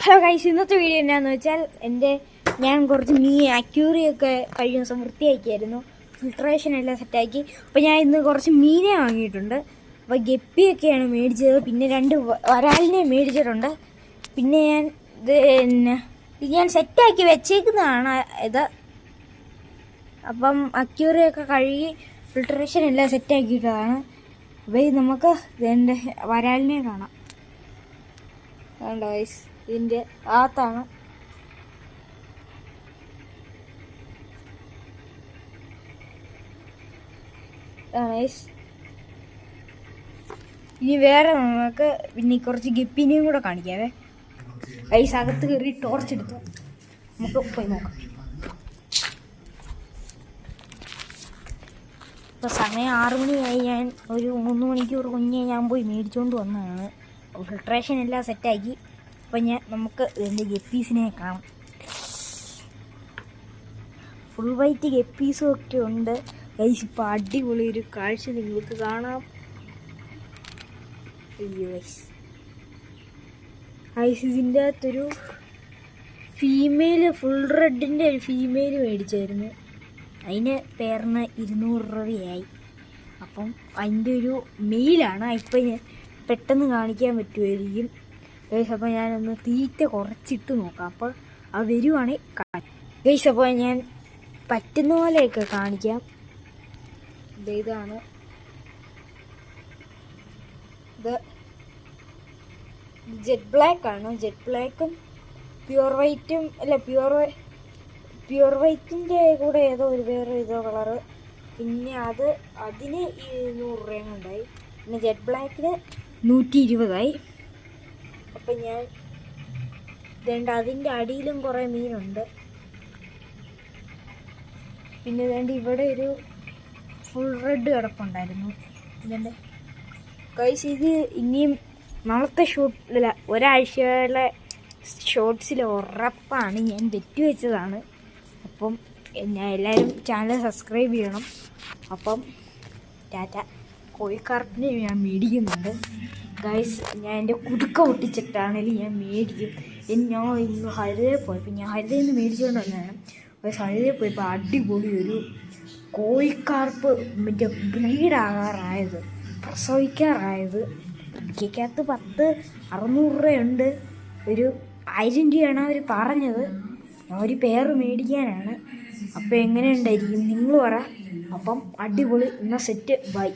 Hello guys, ഇന്നത്തെ video എന്നാന്ന് വെച്ചാൽ ഞാൻ കുറച്ച് അക്യൂറിയൊക്കെ കഴിഞ്ഞ ദിവസം വൃത്തിയാക്കിയായിരുന്നു. ഫിൽട്രേഷൻ എല്ലാം സെറ്റാക്കി. അപ്പോൾ ഞാൻ ഇന്ന് കുറച്ച് മീനെ വാങ്ങിയിട്ടുണ്ട്. അപ്പോൾ ഗപ്പിയൊക്കെയാണ് മേടിച്ചത്. പിന്നെ 2 വരാലിനെ മേടിച്ചിട്ടുണ്ട്. പിന്നെ ഞാൻ സെറ്റാക്കി വെച്ചേക്കുന്നതാണ് ഇത്. അപ്പം അക്യൂറിയൊക്കെ കഴുകി ഫിൽട്രേഷൻ എല്ലാം സെറ്റാക്കിയിട്ടതാണ്. അപ്പോൾ നമുക്ക് ഇതിൻ്റെ വരാലിനെ കാണാം. ഗൈസ്, ഇതിൻ്റെ അകത്താണ്. ഇനി വേറെ നമുക്ക് പിന്നെ കുറച്ച് ഗപ്പിനെയും കൂടെ കാണിക്കാവേ. ഗൈസ്, അകത്ത് കയറി ടോർച്ച് എടുത്തു നമുക്ക് പോയി നോക്കാം. ഇപ്പോൾ സമയം 6 മണിയായി. ഞാൻ ഒരു 3 മണിക്കൂർ കുഞ്ഞെ ഞാൻ പോയി മേടിച്ചുകൊണ്ട് വന്നതാണ്. ഫിൽട്രേഷൻ എല്ലാം സെറ്റാക്കി. അപ്പം നമുക്ക് ഇതിൻ്റെ ഗപ്പീസിനെ കാണാം. ഫുൾ വൈറ്റ് ഗപ്പീസും ഒക്കെ ഉണ്ട്. ഗൈസ്, ഇപ്പോൾ അടിപൊളി ഒരു കാഴ്ച നിങ്ങൾക്ക് കാണാം. അയ്യോ ഗൈസ്, ഇതിൻ്റെ അകത്തൊരു ഫീമെയിൽ, ഫുൾ റെഡിൻ്റെ ഒരു ഫീമെയിൽ മേടിച്ചായിരുന്നു. അതിന് പേരിന് 200 രൂപയായി. അപ്പം അതിൻ്റെ ഒരു മെയിലാണ്. ഇപ്പം പെട്ടെന്ന് കാണിക്കാൻ പറ്റുമായിരിക്കും. ഗൈസ്, അപ്പോൾ ഞാനൊന്ന് തീറ്റ കുറച്ചിട്ട് നോക്കാം. അപ്പോൾ അത് വരുവാണെങ്കിൽ ഗൈസ്, അപ്പോൾ ഞാൻ പറ്റുന്ന പോലെയൊക്കെ കാണിക്കാം. ഇതാണ് ഇത്. ജെറ്റ് ബ്ലാക്കാണ്. ജെറ്റ് ബ്ലാക്കും പ്യുവർ വൈറ്റും അല്ല, പ്യുവർ വൈറ്റിൻ്റെ കൂടെ ഏതോ ഒരു വേറെ ഏതോ കളറ്. പിന്നെ അതിന് 200 രൂപയും ഉണ്ടായി. പിന്നെ ജെറ്റ് ബ്ലാക്കിന് 120 അപ്പം ഞാൻ അതിൻ്റെ അടിയിലും കുറേ മീനുണ്ട്. പിന്നെ ഇവിടെ ഒരു ഫുൾ റെഡ് കിടപ്പുണ്ടായിരുന്നു. ഇതിൻ്റെ ഗൈസ്, ഇത് ഇനിയും നാളത്തെ ഷൂട്ടില്ല, ഒരാഴ്ചയിലെ ഷോർട്സിൽ ഉറപ്പാണ്. ഞാൻ ബെറ്റ് വെച്ചതാണ്. അപ്പം എല്ലാവരും ചാനൽ സബ്സ്ക്രൈബ് ചെയ്യണം. അപ്പം ടാറ്റ. കോഴിക്കാർപ്പിനെ ഞാൻ മേടിക്കുന്നുണ്ട് ഗൈസ്. ഞാൻ എൻ്റെ കുടുക്ക പൊട്ടിച്ചിട്ടാണെങ്കിലും ഞാൻ മേടിക്കും. ഞാൻ ഇന്ന് ഹരിതയിൽ പോയപ്പോൾ ഞാൻ ഹരിതയിൽ നിന്ന് മേടിച്ചുകൊണ്ട് വന്നതാണ്. ഗൈസ്, ഹരിതയിൽ പോയപ്പോൾ അടിപൊളി ഒരു കോഴിക്കാർപ്പ് മറ്റേ ബ്രീഡാകാറായത്, പ്രസവിക്കാറായത്. ഇക്കകത്ത് 600 രൂപയുണ്ട്. ഒരു 1000 രൂപയാണ് അവർ പറഞ്ഞത്. ഞാൻ ഒരു പേര് മേടിക്കാനാണ്. അപ്പോൾ എങ്ങനെ ഉണ്ടായിരിക്കും നിങ്ങൾ പറ. അപ്പം അടിപൊളി. എന്നാൽ സെറ്റ്, ബൈ.